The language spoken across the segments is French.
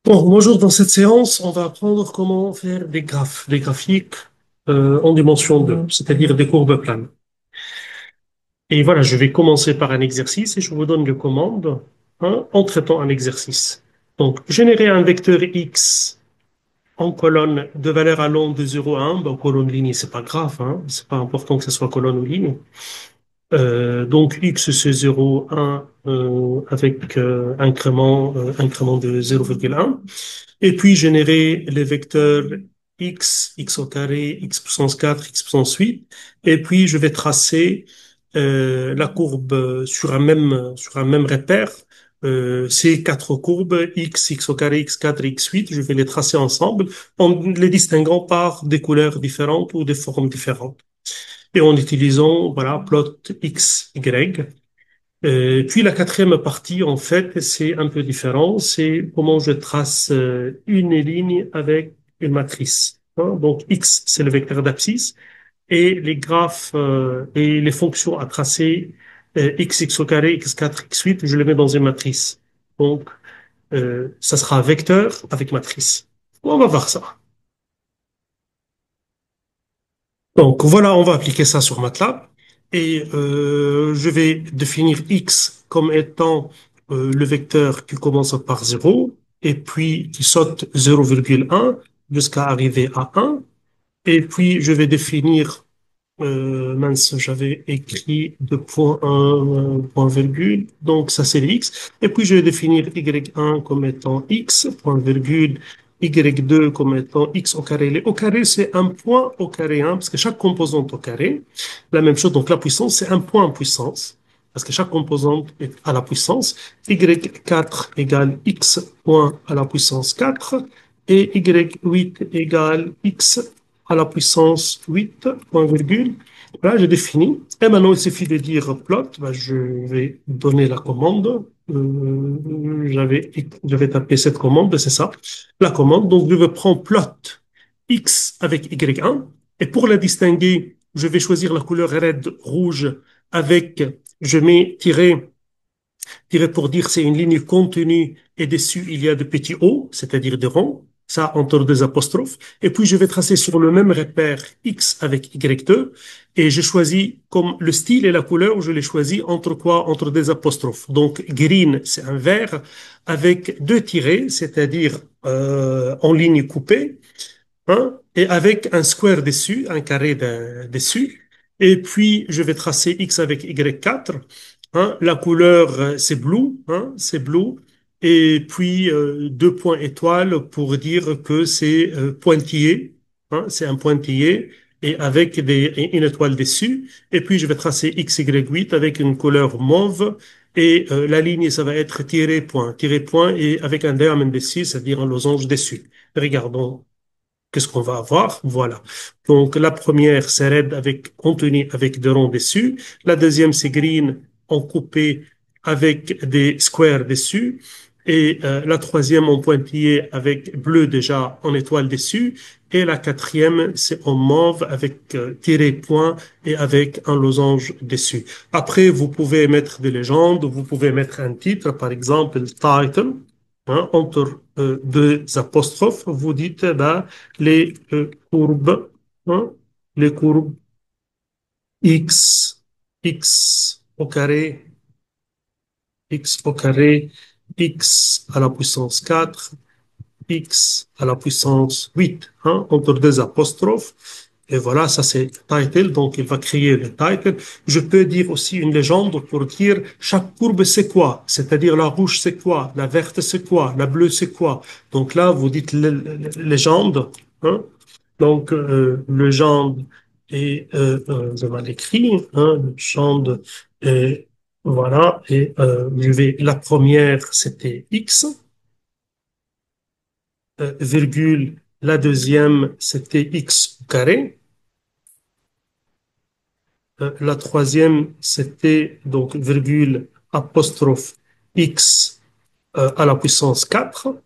Bon, bonjour, dans cette séance, on va apprendre comment faire des graphes, des graphiques en dimension 2, c'est-à-dire des courbes planes. Et voilà, je vais commencer par un exercice et je vous donne les commandes en traitant un exercice. Donc, générer un vecteur x en colonne de valeur allant de 0 à 1, ben, colonne ligne, c'est pas grave, c'est pas important que ce soit colonne ou ligne. Donc x c'est 0, 1 avec incrément de 0,1. Et puis générer les vecteurs x au carré, x puissance 4, x puissance 8. Et puis je vais tracer la courbe sur un même repère. Ces quatre courbes, x au carré, x4 et x8, je vais les tracer ensemble en les distinguant par des couleurs différentes ou des formes différentes. Et en utilisant, voilà, plot x, y. Puis la quatrième partie, en fait, c'est un peu différent. C'est comment je trace une ligne avec une matrice. Donc x, c'est le vecteur d'abscisse, et les graphes et les fonctions à tracer x au carré, x4, x8, je les mets dans une matrice. Donc ça sera vecteur avec matrice. On va voir ça. Donc voilà, on va appliquer ça sur MATLAB et je vais définir x comme étant le vecteur qui commence par 0 et puis qui saute 0,1 jusqu'à arriver à 1. Et puis je vais définir, mince, j'avais écrit deux points, point virgule, donc ça c'est x. Et puis je vais définir y1 comme étant x, point virgule, y2 comme étant x au carré. Les au carré, c'est un point au carré, parce que chaque composante au carré, la même chose, donc la puissance, c'est un point en puissance, parce que chaque composante est à la puissance. Y4 égale x point à la puissance 4 et y8 égale x à la puissance 8, point virgule. Voilà, j'ai défini. Et maintenant, il suffit de dire plot. Ben, je vais donner la commande. J'avais tapé cette commande, c'est ça, la commande. Donc, je vais prendre plot x avec y1. Et pour la distinguer, je vais choisir la couleur red, rouge, avec, je mets tiré pour dire c'est une ligne contenue et dessus il y a de petits O, c'est-à-dire des ronds, ça entre deux apostrophes. Et puis je vais tracer sur le même repère X avec Y2 et je choisis comme le style et la couleur, je les choisis entre quoi? Entre des apostrophes. Donc green, c'est un vert avec deux tirés, c'est-à-dire en ligne coupée et avec un square dessus, un carré dessus. Et puis, je vais tracer X avec Y4. La couleur, c'est blue, c'est blue. Et puis, deux points étoiles pour dire que c'est pointillé, c'est un pointillé et avec une étoile dessus. Et puis, je vais tracer X, Y8 avec une couleur mauve. Et la ligne, ça va être tiré point et avec un diamant dessus, c'est-à-dire un losange dessus. Regardons qu'est-ce qu'on va avoir? Voilà. Donc, la première, c'est red avec contenu avec des ronds dessus. La deuxième, c'est green en coupé avec des squares dessus. Et la troisième en pointillé avec bleu déjà en étoile dessus. Et la quatrième, c'est en mauve avec tiré point et avec un losange dessus. Après, vous pouvez mettre des légendes, vous pouvez mettre un titre, par exemple, title, entre deux apostrophes, vous dites les courbes, hein, les courbes x, x au carré, x au carré, x à la puissance 4, x à la puissance 8, entre deux apostrophes. Et voilà, ça c'est title, donc il va créer le title. Je peux dire aussi une légende pour dire chaque courbe c'est quoi, c'est-à-dire la rouge c'est quoi, la verte c'est quoi, la bleue c'est quoi. Donc là, vous dites légende, donc légende et je vais l'écrire, légende et voilà, et la première c'était x, virgule, la deuxième, c'était x au carré. La troisième, c'était donc virgule, apostrophe, x à la puissance 4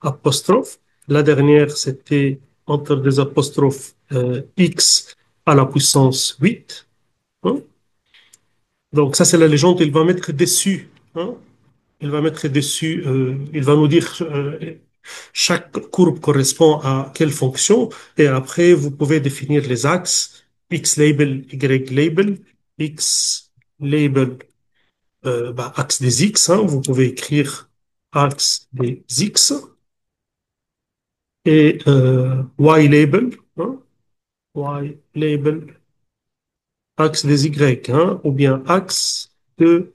apostrophe. La dernière, c'était entre des apostrophes x à la puissance 8. Hein. Donc ça, c'est la légende qu'il va mettre dessus. Hein. il va mettre dessus, il va nous dire chaque courbe correspond à quelle fonction, et après vous pouvez définir les axes, X label, Y label, X label, axe des X, hein, vous pouvez écrire axe des X, et Y label, hein, Y label, axe des Y, hein, ou bien axe de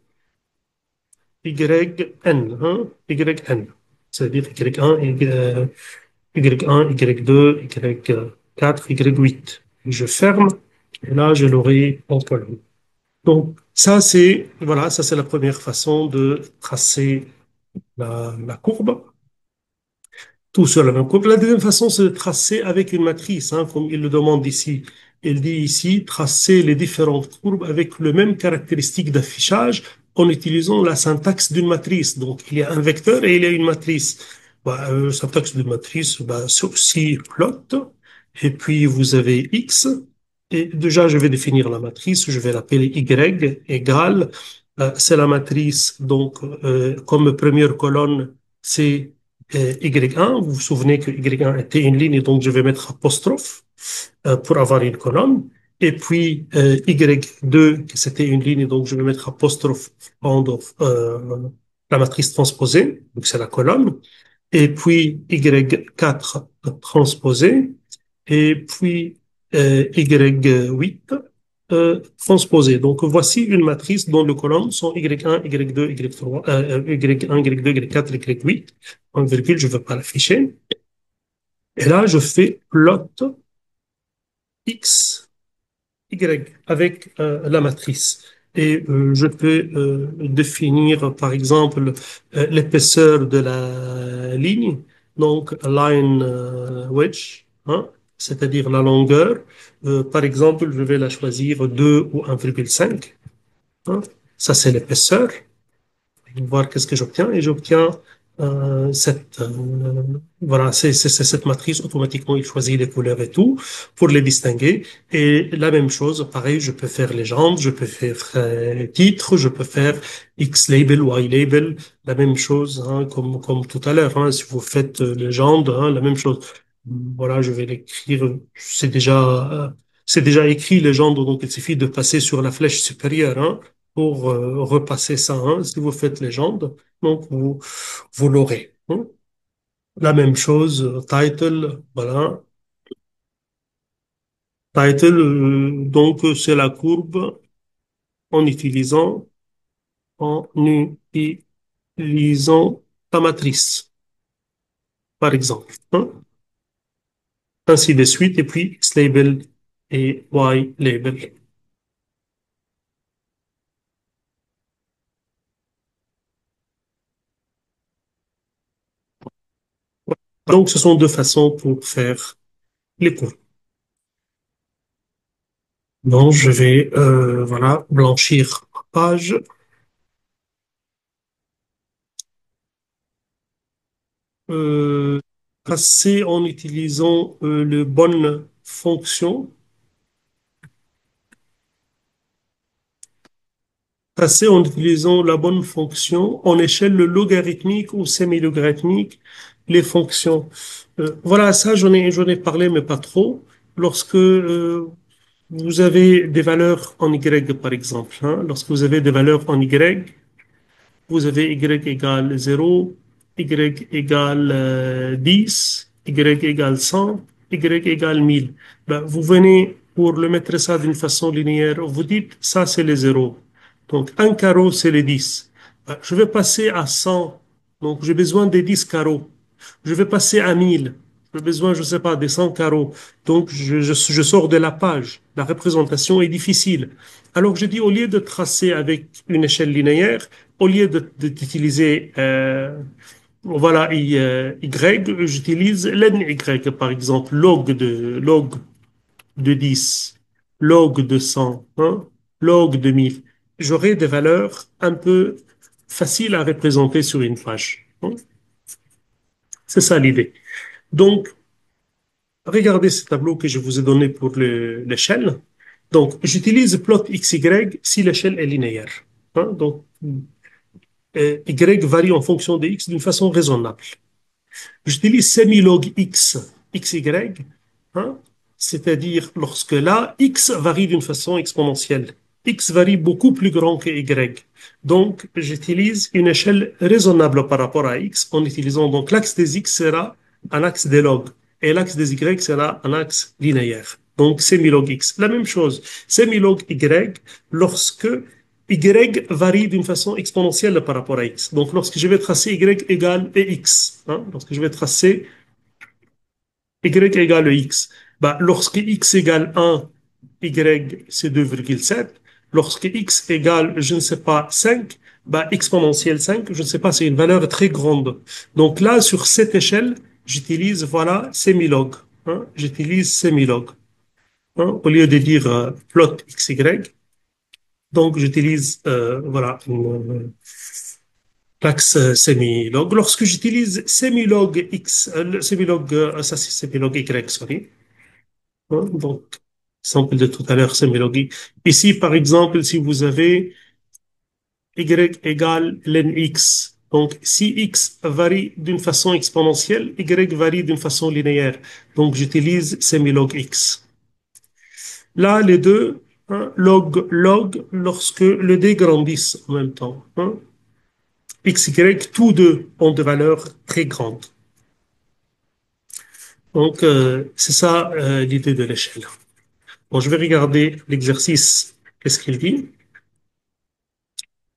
YN, hein, YN. C'est-à-dire Y1, Y1, Y2, Y4, Y8. Je ferme, et là, je l'aurai en colonne. Donc, voilà, ça, c'est la première façon de tracer la courbe. Tout sur la même courbe. La deuxième façon, c'est de tracer avec une matrice, hein, comme il le demande ici. Il dit ici, tracer les différentes courbes avec le même caractéristique d'affichage en utilisant la syntaxe d'une matrice. Donc, il y a un vecteur et il y a une matrice. Syntaxe d'une matrice, c'est aussi plot. Et puis, vous avez X. Et déjà, je vais définir la matrice. Je vais l'appeler Y égale. C'est la matrice. Donc, comme première colonne, c'est Y1. Vous vous souvenez que Y1 était une ligne, donc je vais mettre apostrophe pour avoir une colonne. Et puis Y2, c'était une ligne, donc je vais mettre apostrophe pendant la matrice transposée, donc c'est la colonne. Et puis Y4 transposé. Et puis Y8 transposé. Donc voici une matrice dont les colonnes sont Y1, Y2, Y3, Y1, Y2, Y4, Y8. En virgule, je ne veux pas l'afficher. Et là, je fais plot X, Y avec la matrice. Et je peux définir, par exemple, l'épaisseur de la ligne, donc line wedge, hein, c'est-à-dire la longueur. Par exemple, je vais la choisir 2 ou 1,5. Hein. Ça, c'est l'épaisseur. Voir qu'est-ce que j'obtiens et j'obtiens voilà, c'est cette matrice automatiquement il choisit les couleurs et tout pour les distinguer et la même chose pareil je peux faire légende, je peux faire titre, je peux faire X label, Y label, la même chose hein, comme tout à l'heure hein, si vous faites légende hein, la même chose voilà je vais l'écrire c'est déjà écrit légende donc il suffit de passer sur la flèche supérieure hein, pour repasser ça. Hein. Si vous faites légende, donc vous l'aurez. Hein. La même chose, title, voilà. Title, donc c'est la courbe en en utilisant ta matrice, par exemple. Hein. Ainsi de suite, et puis X label et Y label. Donc, ce sont deux façons pour faire les courbes. Donc, je vais voilà, blanchir ma page. euh, Passer en utilisant le bonne fonction, passer en utilisant la bonne fonction en échelle logarithmique ou semi-logarithmique, les fonctions. Voilà, ça j'en ai parlé, mais pas trop. Lorsque vous avez des valeurs en Y, par exemple, hein, lorsque vous avez des valeurs en Y, vous avez Y égale 0, Y égale 10, Y égale 100, Y égale 1000. Ben, vous venez pour le mettre ça d'une façon linéaire, vous dites ça c'est les zéros. Donc un carreau c'est les 10. Ben, je vais passer à 100, donc j'ai besoin des 10 carreaux. Je vais passer à 1000. J'ai besoin, je ne sais pas, des 100 carreaux. Donc, je sors de la page. La représentation est difficile. Alors, je dis, au lieu de tracer avec une échelle linéaire, au lieu d'utiliser voilà, Y, j'utilise l'NY, par exemple, log de 10, log de 100, hein, log de 1000. J'aurai des valeurs un peu faciles à représenter sur une page. Hein. C'est ça l'idée. Donc, regardez ce tableau que je vous ai donné pour l'échelle. Donc, j'utilise plot XY si l'échelle est linéaire. Hein, donc, Y varie en fonction de X d'une façon raisonnable. J'utilise semi-log X, XY, hein, c'est-à-dire lorsque là, X varie d'une façon exponentielle. X varie beaucoup plus grand que Y. Donc, j'utilise une échelle raisonnable par rapport à X en utilisant donc l'axe des X sera un axe des logs et l'axe des Y sera un axe linéaire. Donc, semi-log X. La même chose, semi-log Y lorsque Y varie d'une façon exponentielle par rapport à X. Donc, lorsque je vais tracer Y égale EX, hein, lorsque je vais tracer Y égale X, bah, lorsque X égale 1, Y c'est 2,7. Lorsque X égale, je ne sais pas, 5, bah, exponentielle 5, je ne sais pas, c'est une valeur très grande. Donc là, sur cette échelle, j'utilise, voilà, semi-log. Hein, j'utilise semi-log. Hein, au lieu de dire plot XY, donc j'utilise, voilà, l'axe semi-log. Lorsque j'utilise semi-log X, semi-log, ça c'est semi-log Y, sorry. Hein, donc, exemple de tout à l'heure, semi-log Y. Ici, par exemple, si vous avez Y égale ln X, donc si X varie d'une façon exponentielle, Y varie d'une façon linéaire. Donc, j'utilise semi-log X. Là, les deux, hein, log, log, lorsque le D grandissent en même temps. Hein. X, Y, tous deux ont des valeurs très grandes. Donc, c'est ça l'idée de l'échelle. Bon, je vais regarder l'exercice, qu'est-ce qu'il dit,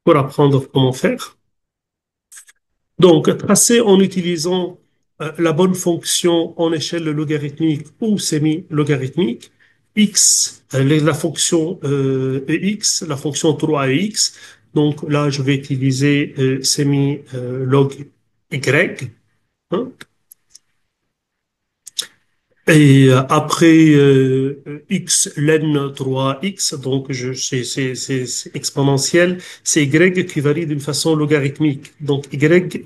pour apprendre comment faire. Donc, tracer en utilisant la bonne fonction en échelle logarithmique ou semi-logarithmique, x, la fonction ex, la fonction 3ex. Donc là, je vais utiliser semi-log y. Hein. Et après x ln 3x, donc c'est exponentiel, c'est y qui varie d'une façon logarithmique. Donc y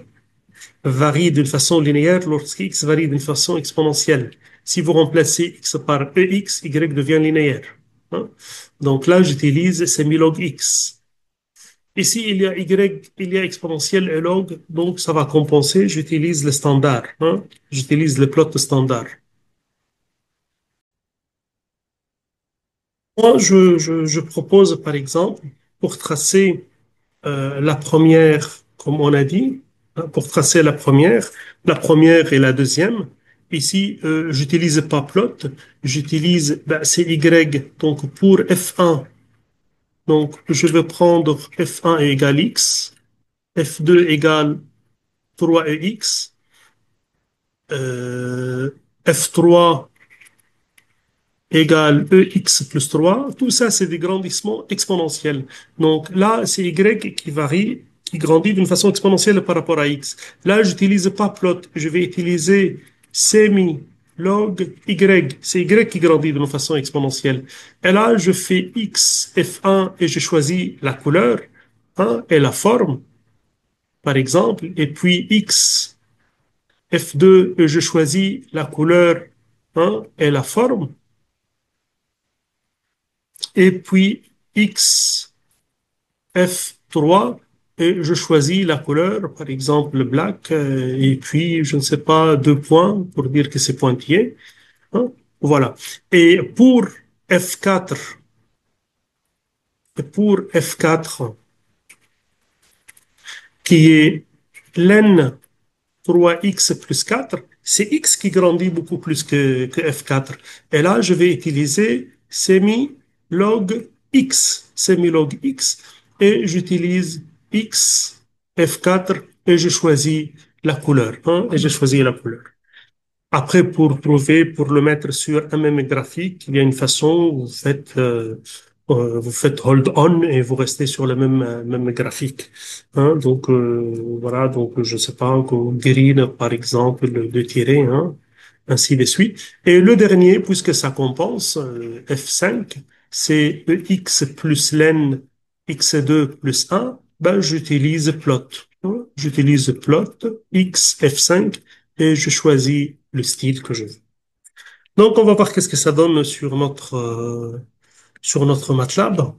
varie d'une façon linéaire lorsque x varie d'une façon exponentielle. Si vous remplacez x par ex, y devient linéaire. Hein. Donc là, j'utilise semi-log x. Ici, il y a y, il y a exponentielle et log, donc ça va compenser. J'utilise le standard. Hein. J'utilise le plot standard. Moi, je propose, par exemple, pour tracer la première, comme on a dit, hein, pour tracer la première et la deuxième. Ici, j'utilise pas plot, j'utilise ben, c'est Y. Donc, pour F1, donc, je vais prendre F1 égale X, F2 égale 3EX, F3 égale EX plus 3. Tout ça, c'est des grandissements exponentiels. Donc là, c'est Y qui varie, qui grandit d'une façon exponentielle par rapport à X. Là, j'utilise pas plot, je vais utiliser semi log Y. C'est Y qui grandit d'une façon exponentielle. Et là, je fais X F1 et je choisis la couleur hein, et la forme, par exemple. Et puis X F2 et je choisis la couleur hein, et la forme. Et puis X, F3, et je choisis la couleur, par exemple le black, et puis, je ne sais pas, 2 points pour dire que c'est pointillé. Hein. Voilà. Et F4, pour F4, qui est len 3x plus 4, c'est x qui grandit beaucoup plus que f4. Et là, je vais utiliser semi-log x, semi-log x, et j'utilise x, f4, et je choisis la couleur. Hein, et je choisis la couleur. Après, pour trouver, pour le mettre sur un même graphique, il y a une façon, vous faites hold on et vous restez sur le même graphique. Hein, donc, voilà, donc, je sais pas, comme green, par exemple, de tirer, hein, ainsi de suite. Et le dernier, puisque ça compense, F5, c'est EX plus len x2 plus 1, ben, j'utilise plot. Hein. J'utilise plot, X, F5, et je choisis le style que je veux. Donc, on va voir qu'est-ce que ça donne sur notre MATLAB.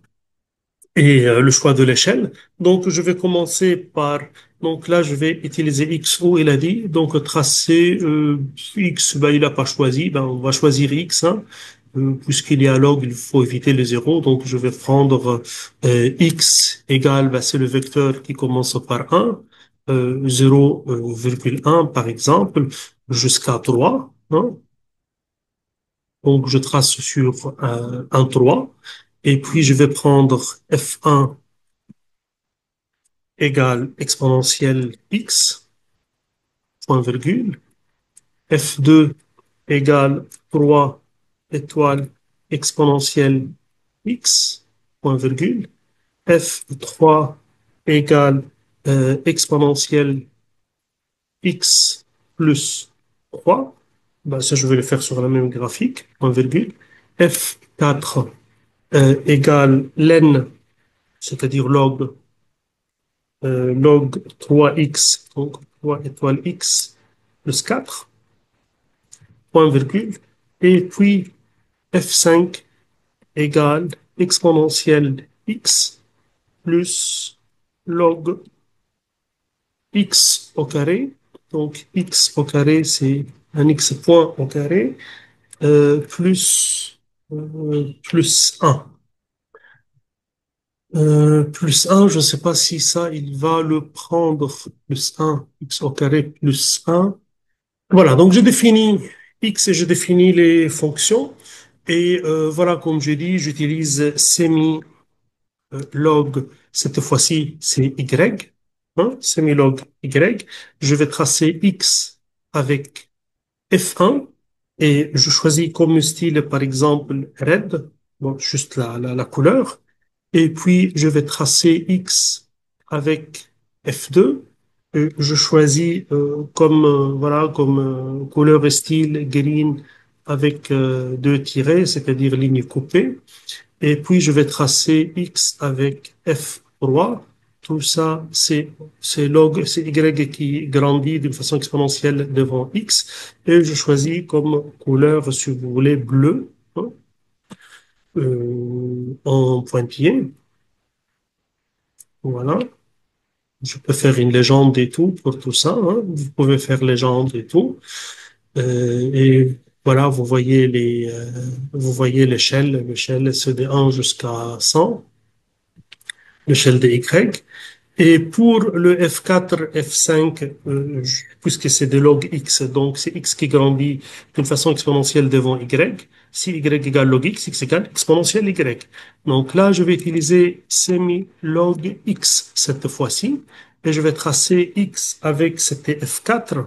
et le choix de l'échelle. Donc, je vais commencer par, donc là, je vais utiliser X, où il a dit, donc tracer X, ben, il n'a pas choisi, ben, on va choisir X, hein. Puisqu'il y a log, il faut éviter les zéros, donc je vais prendre X égale, ben, c'est le vecteur qui commence par 1, 0,1 par exemple, jusqu'à 3, hein. Donc, je trace sur un 3, et puis je vais prendre F1 égale exponentielle x, point virgule, f2 égale 3 étoile exponentielle x, point virgule, f3 égale exponentielle x plus 3, ben ça je vais le faire sur la même graphique, point virgule, f4 égale len, c'est-à-dire log 3x, donc 3 étoile x plus 4, point virgule, et puis f5 égale exponentielle x plus log x au carré. Donc x au carré, c'est un x point au carré, plus 1. Plus 1, je ne sais pas si ça, il va le prendre, plus 1, x au carré plus 1. Voilà, donc je définis X et je définis les fonctions. Et voilà, comme je dis, j'utilise semi-log. Cette fois-ci, c'est Y. Hein, semi-log Y. Je vais tracer X avec F1 et je choisis comme style, par exemple, red, bon, juste la couleur. Et puis, je vais tracer X avec F2. Et je choisis comme, voilà, comme couleur et style green avec deux tirets, c'est-à-dire ligne coupée. Et puis, je vais tracer X avec F3. Tout ça, c'est Y qui grandit d'une façon exponentielle devant X. Et je choisis comme couleur, si vous voulez, bleu, hein, en pointillé. Voilà. Je peux faire une légende et tout pour tout ça, hein. Vous pouvez faire légende et tout. Et voilà, vous voyez l'échelle, c'est de 1 jusqu'à 100, l'échelle de Y. Et pour le F4, F5, puisque c'est des log X, donc c'est X qui grandit d'une façon exponentielle devant Y. Si Y égale log X égale exponentielle Y. Donc là, je vais utiliser semi-log X cette fois-ci. Et je vais tracer X avec, c'était F4.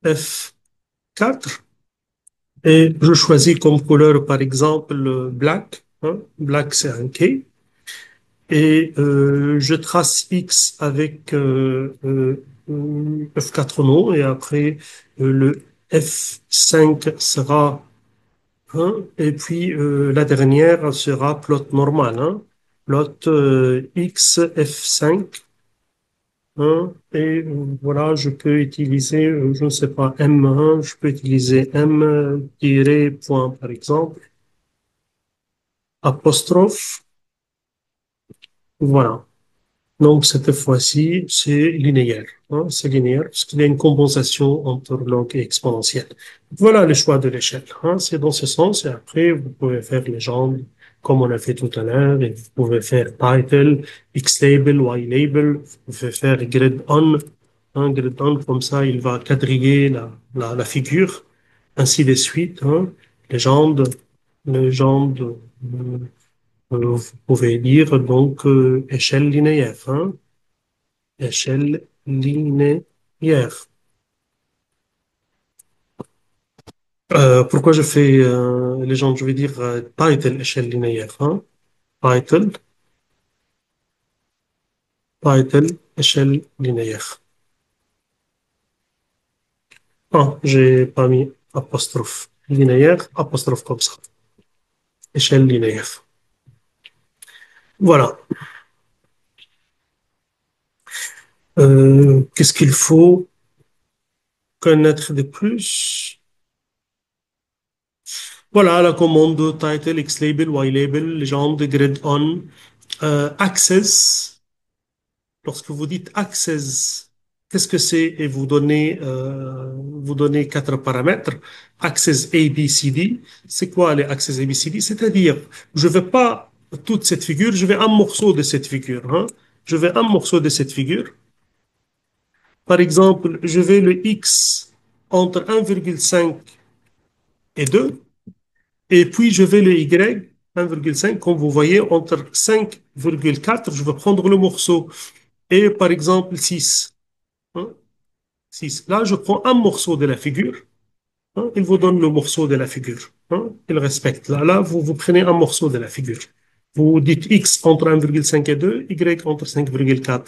F4. Et je choisis comme couleur, par exemple, black, hein. Black, c'est un K. Et je trace X avec F4 non, et après le F5 sera 1, et puis la dernière sera plot normal, hein. Plot X F5, hein, et voilà, je peux utiliser, je ne sais pas, M1, je peux utiliser M-point par exemple, apostrophe, voilà. Donc, cette fois-ci, c'est linéaire, hein, c'est linéaire parce qu'il y a une compensation entre log et exponentielle. Voilà le choix de l'échelle, hein, c'est dans ce sens. Et après, vous pouvez faire légende comme on a fait tout à l'heure. Et vous pouvez faire title, x-label, y-label. Vous pouvez faire grid on, hein, grid on, comme ça, il va quadriller la figure, ainsi de suite, hein. Légende, légende, vous pouvez dire donc échelle linéaire, hein. Échelle linéaire. Pourquoi je fais légende? Je vais dire title échelle linéaire, hein. Title, title échelle linéaire. Ah, j'ai pas mis apostrophe. Linéaire, apostrophe comme ça. Échelle linéaire. Voilà. Qu'est-ce qu'il faut connaître de plus? Voilà la commande title, X-label, Y-label, légende, grid on, access. Lorsque vous dites access, qu'est-ce que c'est? Et vous donnez quatre paramètres. Access A, B, C, D. C'est quoi les access A, B, C, D? C'est-à-dire, je vais pas toute cette figure, je vais un morceau de cette figure, hein. Je vais un morceau de cette figure. Par exemple, je vais le X entre 1,5 et 2. Et puis, je vais le Y, 1,5, comme vous voyez, entre 5,4, je vais prendre le morceau. Et par exemple, 6. Hein, 6. Là, je prends un morceau de la figure. Hein, il vous donne le morceau de la figure. Hein, il respecte. Là, vous prenez un morceau de la figure. Vous dites X entre 1,5 et 2, Y entre 5,4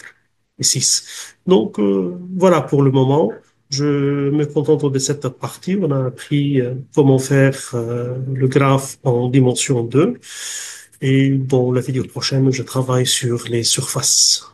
et 6. Donc, voilà pour le moment. Je me contente de cette partie. On a appris comment faire le graphe en dimension 2. Et bon, la vidéo prochaine, je travaille sur les surfaces.